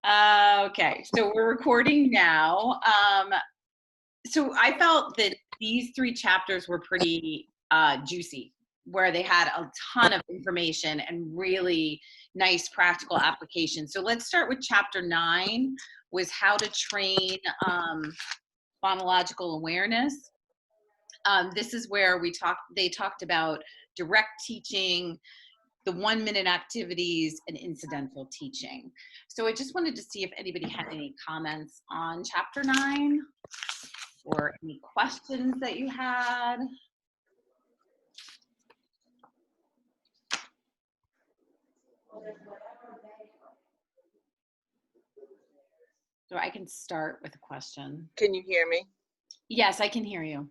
Okay, so we're recording now. So I felt that these 3 chapters were pretty juicy, where they had a ton of information and really nice practical application. So let's start with chapter 9, was how to train phonological awareness. This is where they talked about direct teaching, the 1-minute activities, and incidental teaching. So I just wanted to see if anybody had any comments on chapter 9 or any questions that you had. So I can start with a question. Can you hear me? Yes, I can hear you.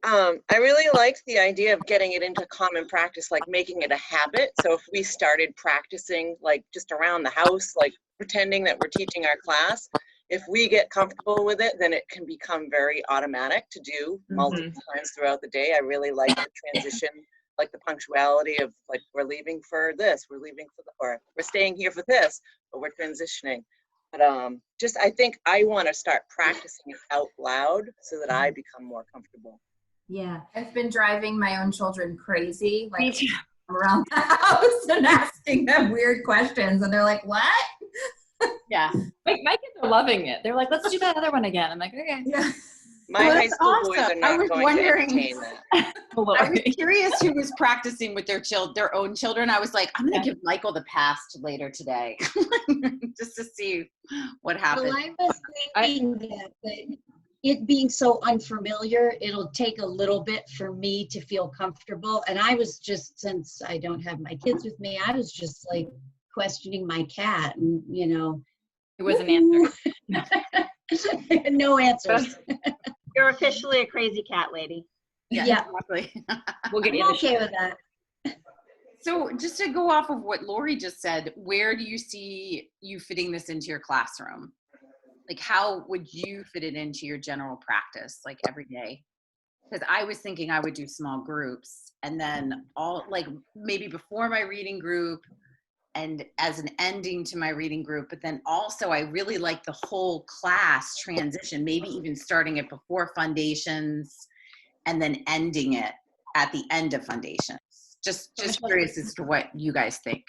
I really liked the idea of getting it into common practice, like making it a habit. So if we started practicing like just around the house, like pretending that we're teaching our class, if we get comfortable with it, then it can become very automatic to do multiple times throughout the day. I really like the transition, like the punctuality of like, we're leaving for this, we're leaving for or we're staying here for this, but we're transitioning. But just, I think I want to start practicing it out loud so that I become more comfortable. Yeah, I've been driving my own children crazy, like around the house and asking them weird questions, and they're like, "What?" Yeah, my kids are loving it. They're like, "Let's do that other one again." I'm like, "Okay." Yeah. My high school boys are not going to entertain that. I was curious who was practicing with their own children. I was like, I'm going to give Michael the pass later today, just to see what happens. Well, I was thinking that it being so unfamiliar, it'll take a little bit for me to feel comfortable. And I was just, since I don't have my kids with me, I was just like questioning my cat, and it was an answer. No answers. You're officially a crazy cat lady. Yeah. Exactly. We'll get I'm okay with that. So just to go off of what Lori just said, where do you see you fitting this into your classroom? Like, how would you fit it into your general practice, like every day? Because I was thinking I would do small groups, and then maybe before my reading group and as an ending to my reading group, but then also I really like the whole class transition, maybe even starting it before foundations and then ending it at the end of foundations. Just curious as to what you guys think.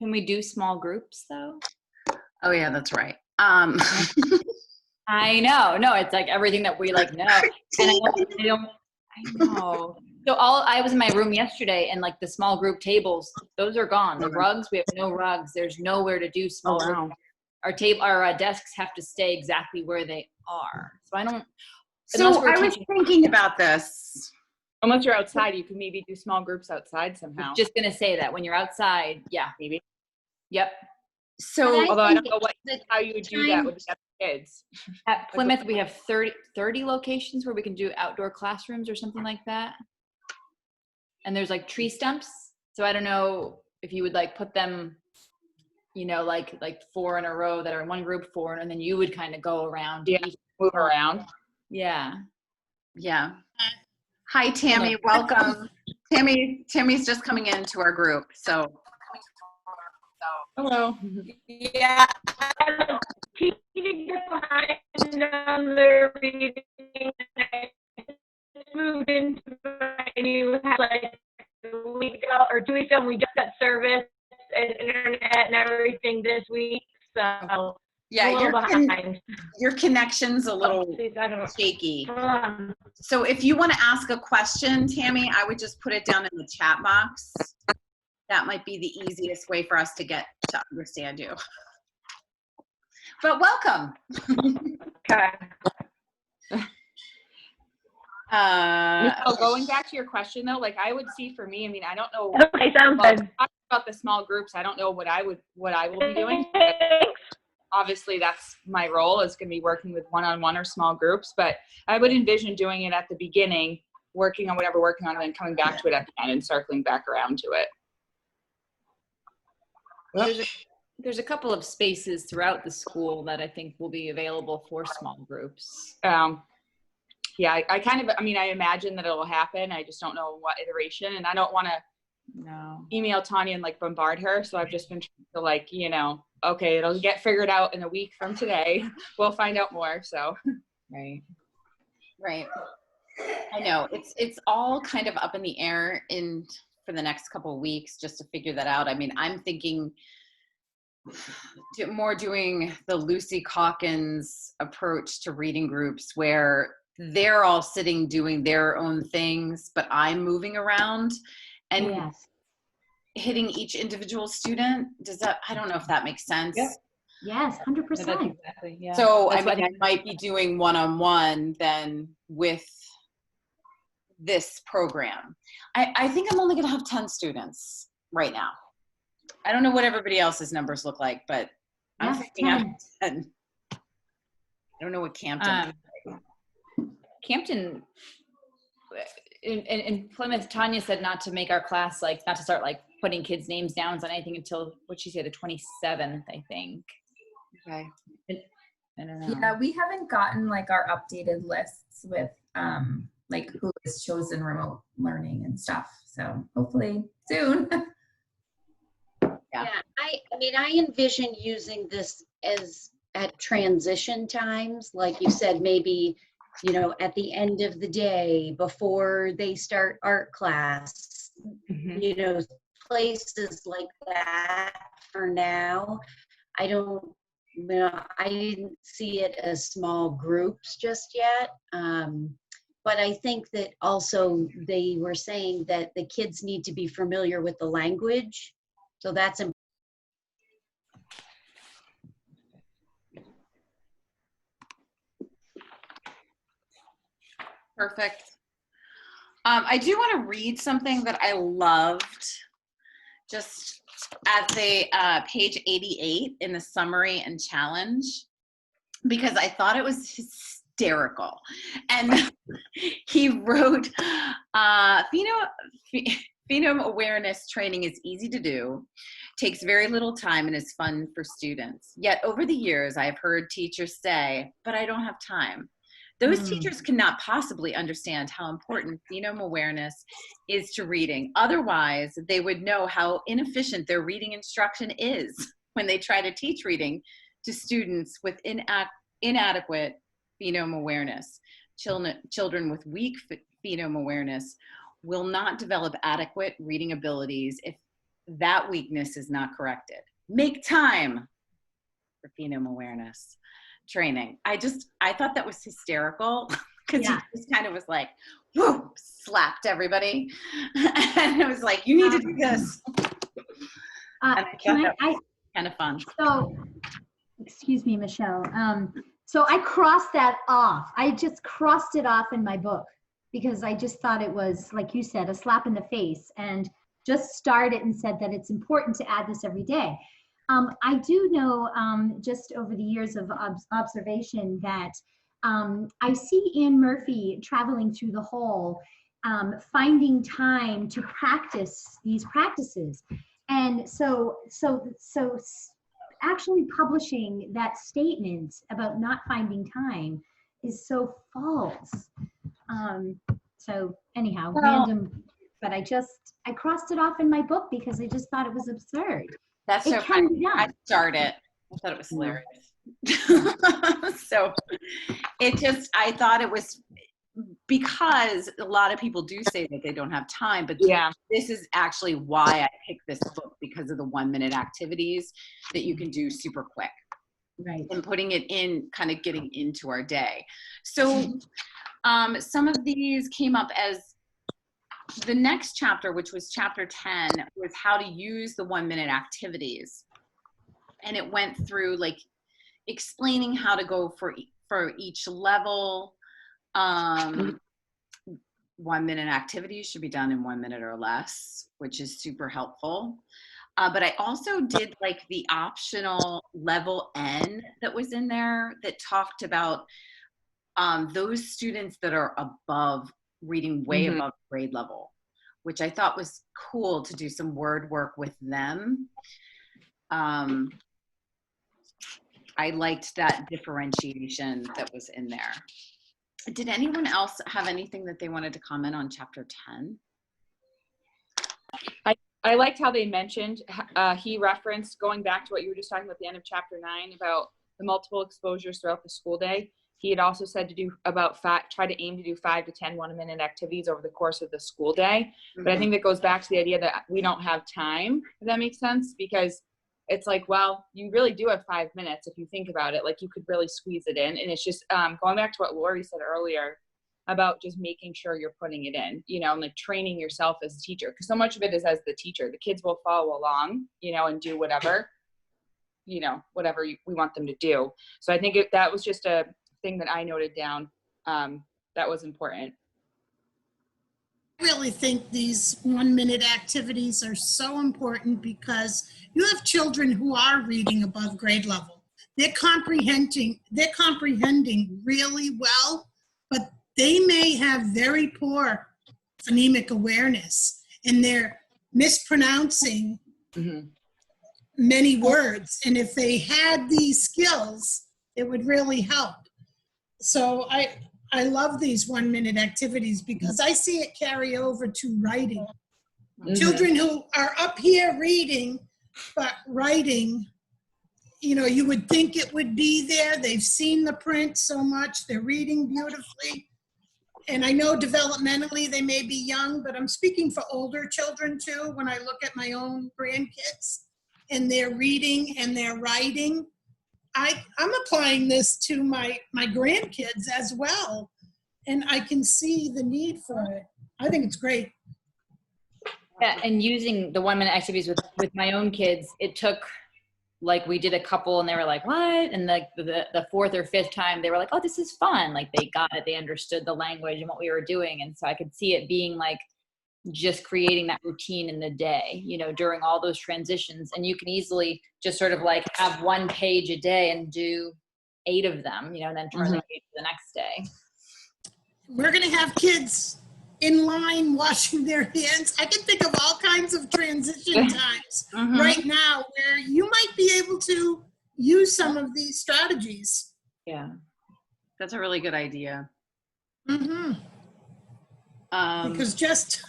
Can we do small groups though? Oh yeah, that's right. I know. No, it's like everything that we like know. And I know. So I was in my room yesterday, and like the small group tables, those are gone. The rugs, we have no rugs. There's nowhere to do small groups. Our desks have to stay exactly where they are. So I don't. So I was thinking about this. Unless you're outside, you can maybe do small groups outside somehow. Just gonna say that when you're outside, yeah, maybe. Yep. So although I don't know how you would do that with the kids. At Plymouth, we have 30 locations where we can do outdoor classrooms or something like that. And there's like tree stumps. So I don't know if you would like put them, like 4 in a row that are in one group, 4, and then you would kind of go around. Yeah, move around. Yeah. Yeah. Hi, Tammy. Welcome. Tammy's just coming into our group. So. Hello. Yeah. Teaching behind on the reading. Moved into my new house like a week ago or 2 weeks ago, and we just got service and internet and everything this week. So yeah, your connection's a little shaky. So if you want to ask a question, Tammy, I would just put it down in the chat box. That might be the easiest way for us to get to understand you. But welcome. Okay. Going back to your question though, like I would see for me, I mean, I don't know. Okay, sounds good. About the small groups, I don't know what I will be doing. Obviously, that's my role is going to be working with one-on-one or small groups, but I would envision doing it at the beginning, working on whatever we're working on, and then coming back to it at the end and circling back around to it. There's a couple of spaces throughout the school that I think will be available for small groups. Yeah, I imagine that it'll happen. I just don't know what iteration, and I don't want to email Tanya and like bombard her. So I've just been trying to like, okay, it'll get figured out in a week from today. We'll find out more. So, Right. Right. I know it's all kind of up in the air for the next couple of weeks just to figure that out. I mean, I'm thinking more doing the Lucy Calkins approach to reading groups where they're all sitting doing their own things, but I'm moving around and Yes. hitting each individual student. I don't know if that makes sense. Yep. Yes, 100%. exactly. Yeah. So That's I might be doing one-on-one then with this program. I think I'm only going to have 10 students right now. I don't know what everybody else's numbers look like, but I'm Yes, thinking I'm 10. 10. I don't know what Campton. Campton, in Plymouth, Tanya said not to make our class, like, not to start like putting kids' names down on anything until, what'd she say, the 27th, I think. Okay. I don't know. Yeah, we haven't gotten like our updated lists with like who is chosen remote learning and stuff. So hopefully soon. Yeah. I mean, I envision using this as at transition times, like you said, maybe, you know, at the end of the day before they start art class, you know, places like that for now. I didn't see it as small groups just yet. But I think that also they were saying that the kids need to be familiar with the language. So that's important. Perfect. I do want to read something that I loved just at the page 88 in the summary and challenge, because I thought it was hysterical. And he wrote, phenome awareness training is easy to do, takes very little time, and is fun for students. Yet over the years, I have heard teachers say, but I don't have time. Those teachers cannot possibly understand how important phenome awareness is to reading. Otherwise, they would know how inefficient their reading instruction is when they try to teach reading to students with inadequate phenome awareness. Children with weak phenome awareness will not develop adequate reading abilities if that weakness is not corrected. Make time for phenome awareness training. I thought that was hysterical because he just kind of was like, whoa, slapped everybody. And it was like, you need to do this. And I kind of fun. So, excuse me, Michelle. So I crossed that off. I just crossed it off in my book because I just thought it was, like you said, a slap in the face, and just started and said that it's important to add this every day. I do know, just over the years of observation, that I see Anne Murphy traveling through the hall, finding time to practice these practices. And so actually publishing that statement about not finding time is so false. So anyhow, random, but I crossed it off in my book because I just thought it was absurd. That's so funny. I started. I thought it was hilarious. So I thought it was, because a lot of people do say that they don't have time, but this is actually why I picked this book, because of the 1-minute activities that you can do super quick. Right. And putting it in, kind of getting into our day. So some of these came up as the next chapter, which was chapter 10, was how to use the 1-minute activities. And it went through like explaining how to go for each level. 1-minute activities should be done in 1 minute or less, which is super helpful. But I also did like the optional level N that was in there that talked about those students that are above, reading way above grade level, which I thought was cool to do some word work with them. I liked that differentiation that was in there. Did anyone else have anything that they wanted to comment on chapter 10? I liked how they mentioned, he referenced going back to what you were just talking about at the end of chapter 9 about the multiple exposures throughout the school day. He had also said to do try to aim to do 5 to 10 1-minute activities over the course of the school day. But I think that goes back to the idea that we don't have time, if that makes sense, because it's like, well, you really do have 5 minutes if you think about it. Like you could really squeeze it in. And it's just going back to what Lori said earlier about just making sure you're putting it in, you know, and like training yourself as a teacher. Because so much of it is as the teacher. The kids will follow along, you know, and do whatever, you know, whatever we want them to do. So I think that was just a thing that I noted down that was important. I really think these 1-minute activities are so important because you have children who are reading above grade level. They're comprehending really well, but they may have very poor phonemic awareness and they're mispronouncing many words. And if they had these skills, it would really help. So I love these 1-minute activities because I see it carry over to writing. Children who are up here reading, but writing, you know, you would think it would be there. They've seen the print so much. They're reading beautifully. And I know developmentally they may be young, but I'm speaking for older children too when I look at my own grandkids and they're reading and they're writing. I'm applying this to my grandkids as well, and I can see the need for it. I think it's great. Yeah, and using the 1-minute activities with my own kids, it took, like we did a couple and they were like, what? And the 4th or 5th time they were like, oh, this is fun. Like they got it, they understood the language and what we were doing. And so I could see it being like just creating that routine in the day, you know, during all those transitions. And you can easily just sort of like have 1 page a day and do 8 of them, you know, and then turn the page the next day. We're going to have kids in line washing their hands. I can think of all kinds of transition times right now where you might be able to use some of these strategies. Yeah, that's a really good idea. Because just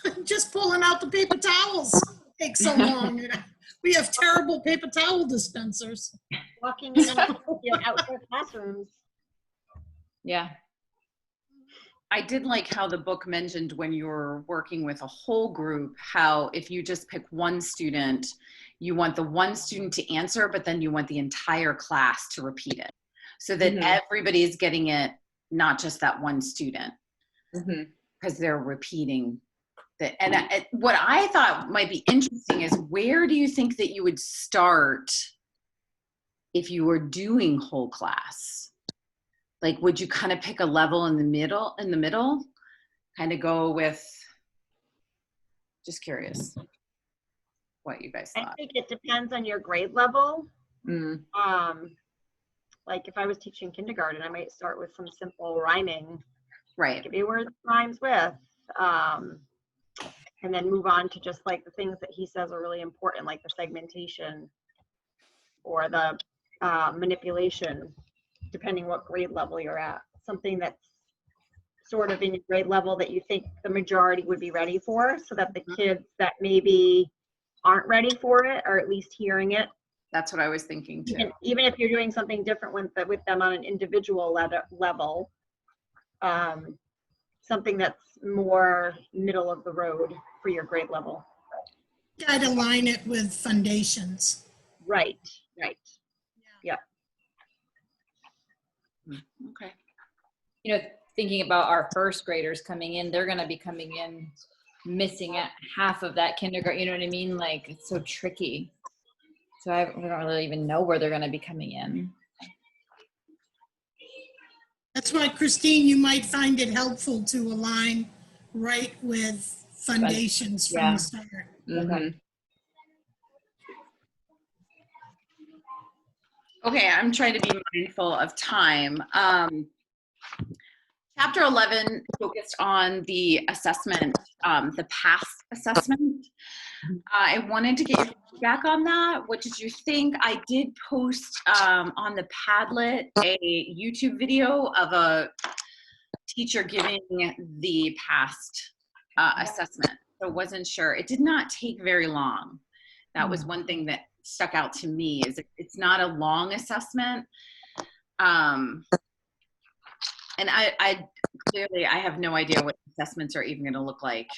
pulling out the paper towels takes so long. We have terrible paper towel dispensers. Walking in and out their classrooms. Yeah. I did like how the book mentioned when you're working with a whole group, how if you just pick one student, you want the one student to answer, but then you want the entire class to repeat it so that everybody's getting it, not just that one student, because they're repeating that. And what I thought might be interesting is, where do you think that you would start if you were doing whole class? Like, would you kind of pick a level in the middle, kind of go with, just curious what you guys thought. I think it depends on your grade level. Like if I was teaching kindergarten, I might start with some simple rhyming. Right. Give me a word that rhymes with. And then move on to just like the things that he says are really important, like the segmentation or the manipulation, depending what grade level you're at. Something that's sort of in your grade level that you think the majority would be ready for, so that the kids that maybe aren't ready for it are at least hearing it. That's what I was thinking too. Even if you're doing something different with them on an individual level, something that's more middle of the road for your grade level. Try to align it with foundations. Right. Yep. Okay. You know, thinking about our first graders coming in, they're going to be coming in missing half of that kindergarten. You know what I mean? Like, it's so tricky. So we don't really even know where they're going to be coming in. That's why, Christine, you might find it helpful to align right with foundations from the start. Okay, I'm trying to be mindful of time. Chapter 11 focused on the assessment, the past assessment. I wanted to get your feedback on that. What did you think? I did post on the Padlet a YouTube video of a teacher giving the past assessment. so wasn't sure. It did not take very long. That was one thing that stuck out to me, is it's not a long assessment. And I clearly, I have no idea what assessments are even going to look like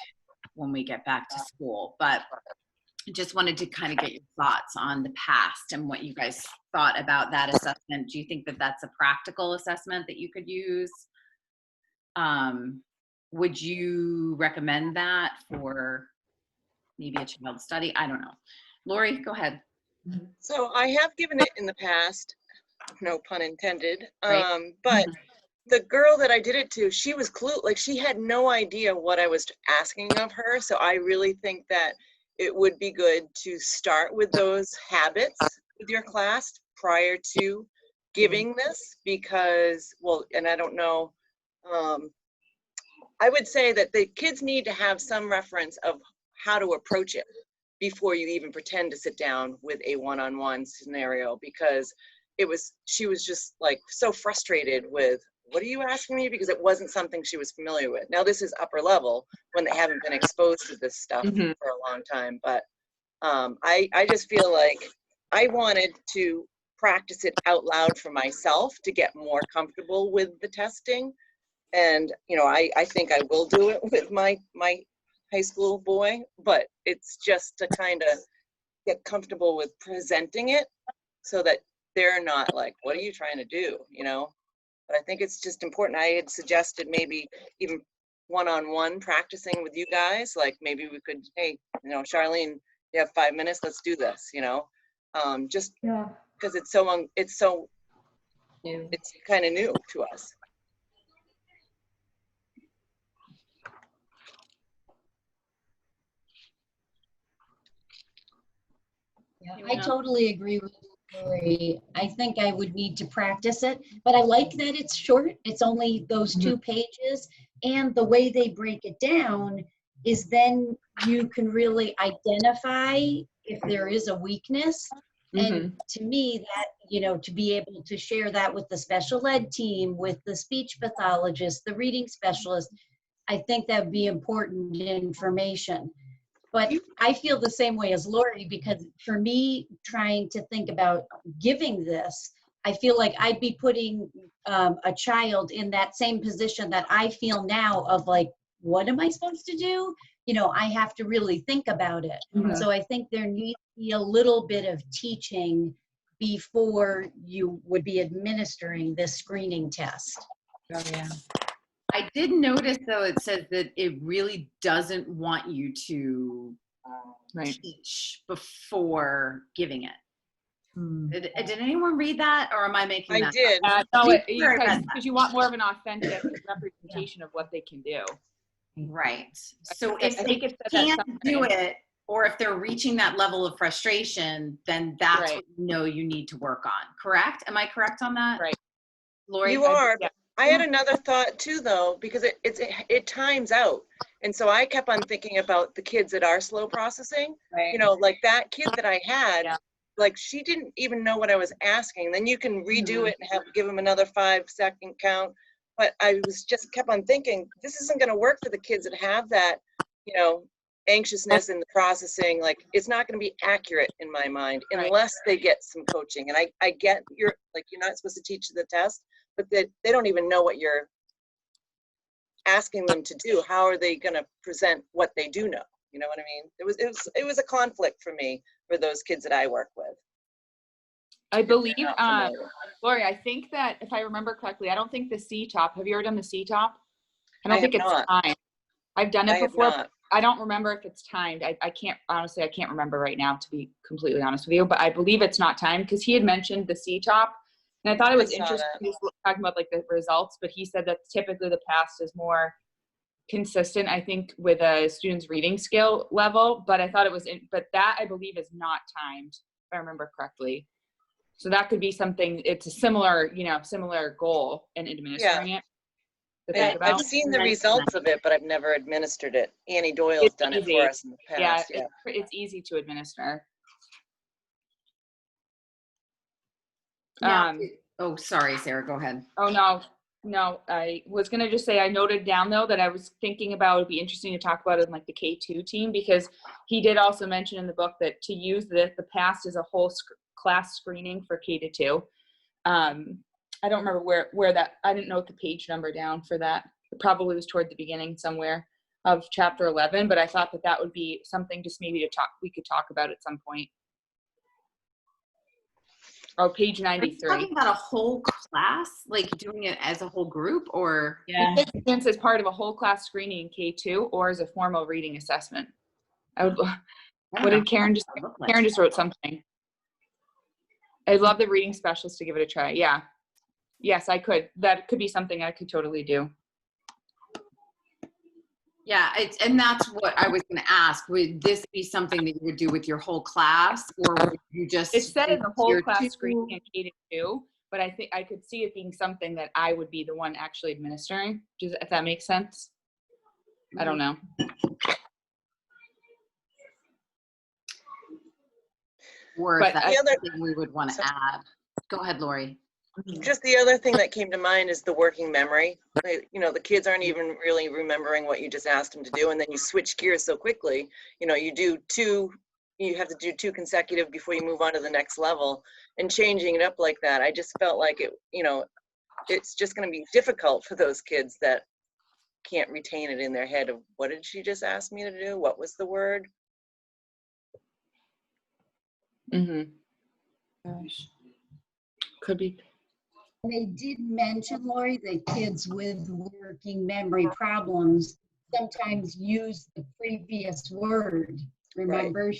when we get back to school, but just wanted to kind of get your thoughts on the past and what you guys thought about that assessment. Do you think that that's a practical assessment that you could use? Would you recommend that for maybe a child study? I don't know. Lori, go ahead. So I have given it in the past, no pun intended. Right. But the girl that I did it to, she was like she had no idea what I was asking of her. So I really think that it would be good to start with those habits with your class prior to giving this, because, well, and I don't know, I would say that the kids need to have some reference of how to approach it before you even pretend to sit down with a one-on-one scenario, because she was just like so frustrated with, what are you asking me? Because it wasn't something she was familiar with. Now this is upper level when they haven't been exposed to this stuff for a long time. But I just feel like I wanted to practice it out loud for myself to get more comfortable with the testing. And, you know, I think I will do it with my high school boy, but it's just to kind of get comfortable with presenting it so that they're not like, what are you trying to do, you know? But I think it's just important. I had suggested maybe even one-on-one practicing with you guys. Like maybe we could, hey, you know, Charlene, you have 5 minutes, let's do this, you know? Just because it's kind of new to us. Yeah, I totally agree with Lori. I think I would need to practice it, but I like that it's short. It's only those 2 pages, and the way they break it down is then you can really identify if there is a weakness. And to me, that, you know, to be able to share that with the special ed team, with the speech pathologist, the reading specialist, I think that would be important information. But I feel the same way as Lori, because for me, trying to think about giving this, I feel like I'd be putting a child in that same position that I feel now of like, what am I supposed to do? You know, I have to really think about it. So I think there needs to be a little bit of teaching before you would be administering this screening test. Oh, yeah. I did notice, though, it says that it really doesn't want you to teach before giving it. Did anyone read that, or am I making that I did. up? Because you want more of an authentic representation of what they can do. Right. So if I they think it said that can't do somewhere. it, or if they're reaching that level of frustration, then that's what you know you need to work on. Correct? Am I correct on that? Right. Lori? You are. Yeah. I had another thought too, though, because it times out. And so I kept on thinking about the kids that are slow processing. Right. You know, like that kid that I had, like she didn't even know what I was asking. Then you can redo it and give them another 5-second count. But I was just kept on thinking, this isn't going to work for the kids that have that, you know, anxiousness in the processing. Like it's not going to be accurate in my mind unless they get some coaching. And I get you're not supposed to teach the test, but they don't even know what you're asking them to do. How are they going to present what they do know? You know what I mean? It was a conflict for me for those kids that I work with. I believe, Lori, I think that if I remember correctly, I don't think the C-top, have you ever done the C-top? I don't think it's timed. I've done it before. I don't remember if it's timed. I can't remember right now, to be completely honest with you, but I believe it's not timed because he had mentioned the C-top. And I thought it was interesting. He was talking about like the results, but he said that typically the past is more consistent, I think, with a student's reading skill level. But I thought it was, but that I believe is not timed, if I remember correctly. So that could be something. It's a similar goal in administering it. I've seen the results of it, but I've never administered it. Annie Doyle's done it for us in the past. Yeah, it's easy to administer. Yeah. Oh, sorry, Sarah, go ahead. Oh, no. No, I was gonna just say I noted down though that I was thinking about it'd be interesting to talk about it in like the K2 team, because he did also mention in the book that to use the past as a whole class screening for K-2. I don't remember where that, I didn't note the page number down for that. It probably was toward the beginning somewhere of chapter 11, but I thought that that would be something just maybe we could talk about at some point. Oh, page Are you 93. talking about a whole class, like doing it as a whole group, or? Yeah. Since as part of a whole class screening in K2 or as a formal reading assessment. What did Karen just, Karen just wrote something. I'd love the reading specialist to give it a try. Yeah. Yes, I could. That could be something I could totally do. Yeah, and that's what I was going to ask. Would this be something that you would do with your whole class, or would you just? It's said in the whole your class two- screening in K-2, but I think I could see it being something that I would be the one actually administering. If that makes sense. I don't know. Or But if that's the other- something we would want to add. Go ahead, Lori. Just the other thing that came to mind is the working memory. The kids aren't even really remembering what you just asked them to do, and then you switch gears so quickly. You have to do 2 consecutive before you move on to the next level, and changing it up like that. I just felt like it's just going to be difficult for those kids that can't retain it in their head of what did she just ask me to do? What was the word? Mm-hmm. Gosh. Could be. They did mention, Lori, that kids with working memory problems sometimes use the previous word. Remember,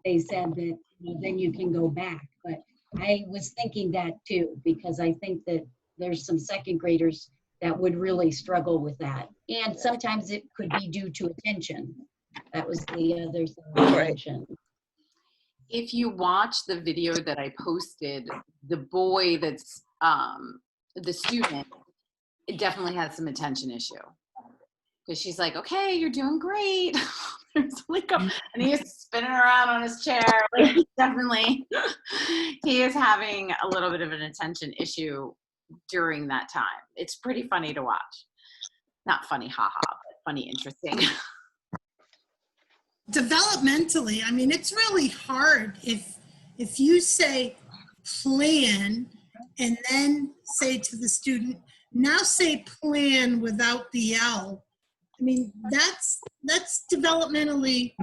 they said that then you can go back. But I was thinking that too, because I think that there's some second graders that would really struggle with that. And sometimes it could be due to attention. That was the other thing I mentioned. If you watch the video that I posted, the boy that's the student, it definitely has some attention issue. Because she's like, okay, you're doing great. There's like and he's spinning around on his chair. Like definitely, he is having a little bit of an attention issue during that time. It's pretty funny to watch. Not funny, haha, but funny, interesting. Developmentally, I mean, it's really hard if you say plan and then say to the student, now say plan without the L. I mean, that's developmentally,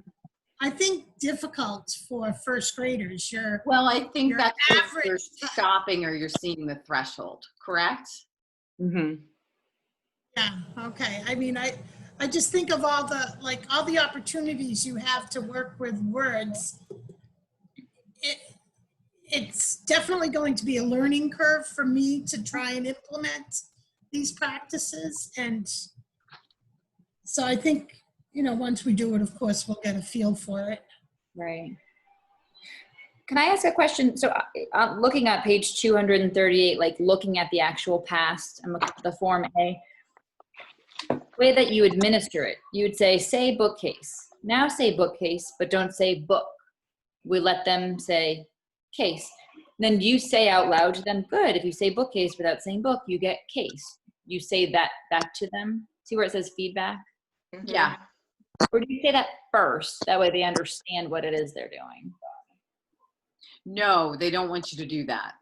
I think, difficult for first graders. Well, I think your that's if average you're stopping or you're seeing the threshold, correct? Mm-hmm. Yeah, okay. I mean, I just think of all the opportunities you have to work with words. It's definitely going to be a learning curve for me to try and implement these practices. And so I think, once we do it, of course, we'll get a feel for it. Right. Can I ask a question? So looking at page 238, like looking at the actual past, I'm looking at the Form A, the way that you administer it, you would say bookcase. Now say bookcase, but don't say book. We let them say case. Then you say out loud to them, good. If you say bookcase without saying book, you get case. You say that back to them. See where it says feedback? Yeah. Or do you say that first? That way they understand what it is they're doing. No, they don't want you to do that.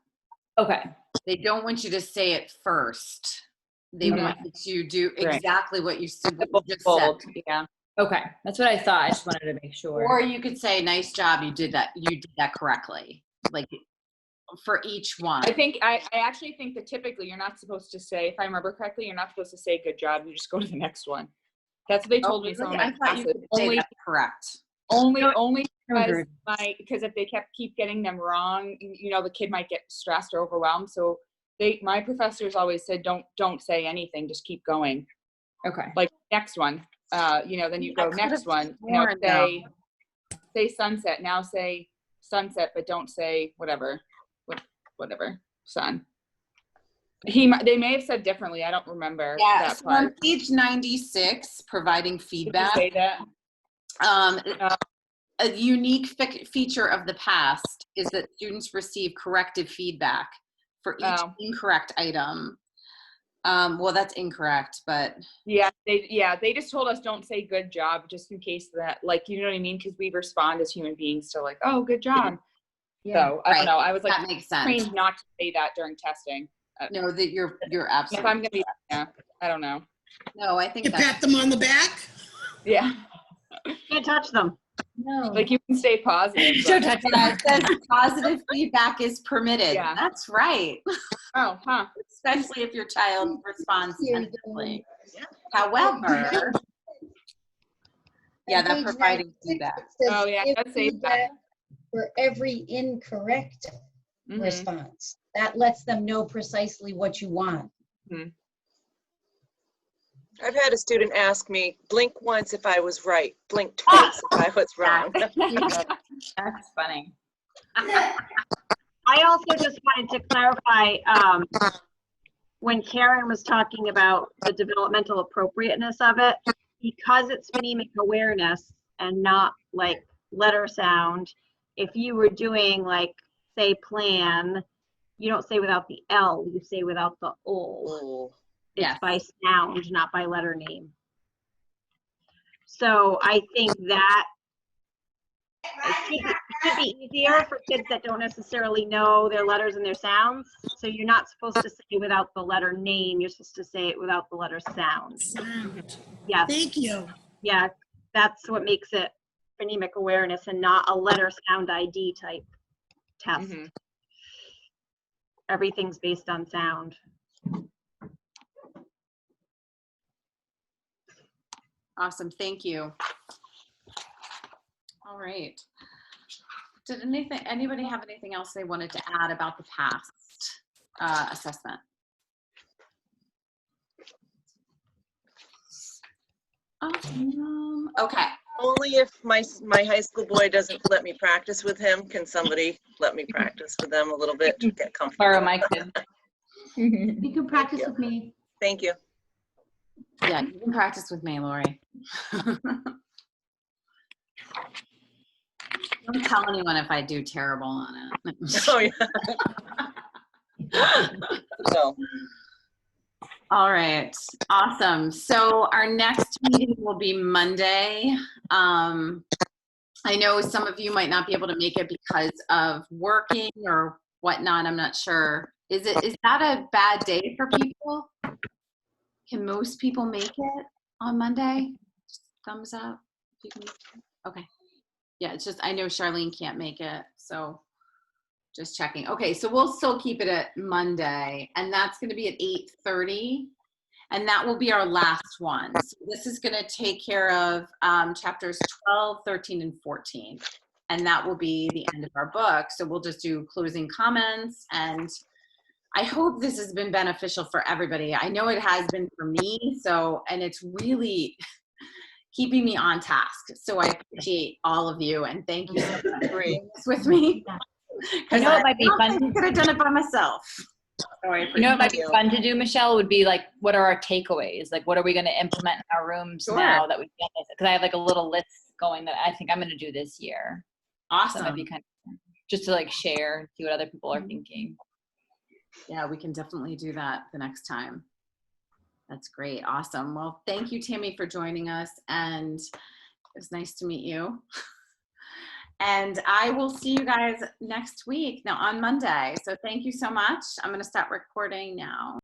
Okay. They don't want you to say it first. They want you to do exactly what you just said. Yeah. Okay. That's what I thought. I just wanted to make sure. Or you could say, nice job, you did that correctly. Like for each one. I actually think that typically you're not supposed to say, if I remember correctly, you're not supposed to say good job. You just go to the next one. That's what they told me. Some of my I thought you classes. could say that's correct. Only because if they keep getting them wrong, the kid might get stressed or overwhelmed. So my professors always said, don't say anything, just keep going. Okay. Like next one, then you go next one. Say sunset. Now say sunset, but don't say whatever sun. They may have said differently. I don't remember that so part. on page 96, providing feedback. Did you say that? A unique feature of the past is that students receive corrective feedback for each incorrect item. Well, that's incorrect, but Yeah, they just told us don't say good job just in case that, like, you know what I mean? Because we respond as human beings to like, oh, good job. Yeah. So I don't know. I was like that makes sense. trained not to say that during testing. No, that you're If absolutely. I'm gonna be, yeah, I don't know. No, I think You that's pat them on the back? Yeah, Can't touch them. No. like you can stay positive. Don't but- touch yeah, it says positive feedback is permitted. Yeah. That's right. Oh, huh. Especially if your child responds Here you tentatively. Yeah. However, yeah, On that page providing 96, feedback. it says, Oh, yeah, "Give let's say that. feedback for every incorrect Mhm. response." That lets them know precisely what you want. I've had a student ask me, blink once if I was right, blink twice if I was wrong. That's funny. I also just wanted to clarify, when Karen was talking about the developmental appropriateness of it, because it's phonemic awareness and not like letter sound, if you were doing like, say, plan, you don't say without the L, you say without the O. Oh, It's Yes. by sound, not by letter name. So I think that it should be easier for kids that don't necessarily know their letters and their sounds. So you're not supposed to say without the letter name, you're supposed to say it without the letter sound. Sound. Yes, Thank you. yeah, that's what makes it phonemic awareness and not a letter sound ID type test. Mhm. Everything's based on sound. Awesome. Thank you. All right. Did anybody have anything else they wanted to add about the past assessment? Awesome. Okay. only if my high school boy doesn't let me practice with him. Can somebody let me practice with them a little bit to get comfortable? Borrow my kid. You can practice with me. Thank you. Yeah, you can practice with me, Lori. Don't tell anyone if I do terrible on it. Oh, yeah. No. All right, awesome. So our next meeting will be Monday. I know some of you might not be able to make it because of working or whatnot. I'm not sure. Is that a bad day for people? Can most people make it on Monday? Just thumbs up. If you can make it. Okay. Yeah, it's just I know Charlene can't make it, so just checking. Okay, so we'll still keep it at Monday, and that's going to be at 8:30, and that will be our last one. So this is going to take care of chapters 12, 13, and 14, and that will be the end of our book. So we'll just do closing comments, and I hope this has been beneficial for everybody. I know it has been for me, and it's really keeping me on task. So I appreciate all of you, and thank you so much for Great. doing this with me. You know what might be fun? I could have done it by myself. So I You know what might be you. fun to do, Michelle, would be like, what are our takeaways? Like, what are we going to implement in our rooms Sure. now that we've done this? Because I have like a little list going that I think I'm going to do this year. So Awesome. it might be kind of just to like share and see what other people are thinking. Yeah, we can definitely do that the next time. That's great. Awesome. Well, thank you, Tammy, for joining us. And it was nice to meet you. And I will see you guys next week, now on Monday. So thank you so much. I'm going to stop recording now.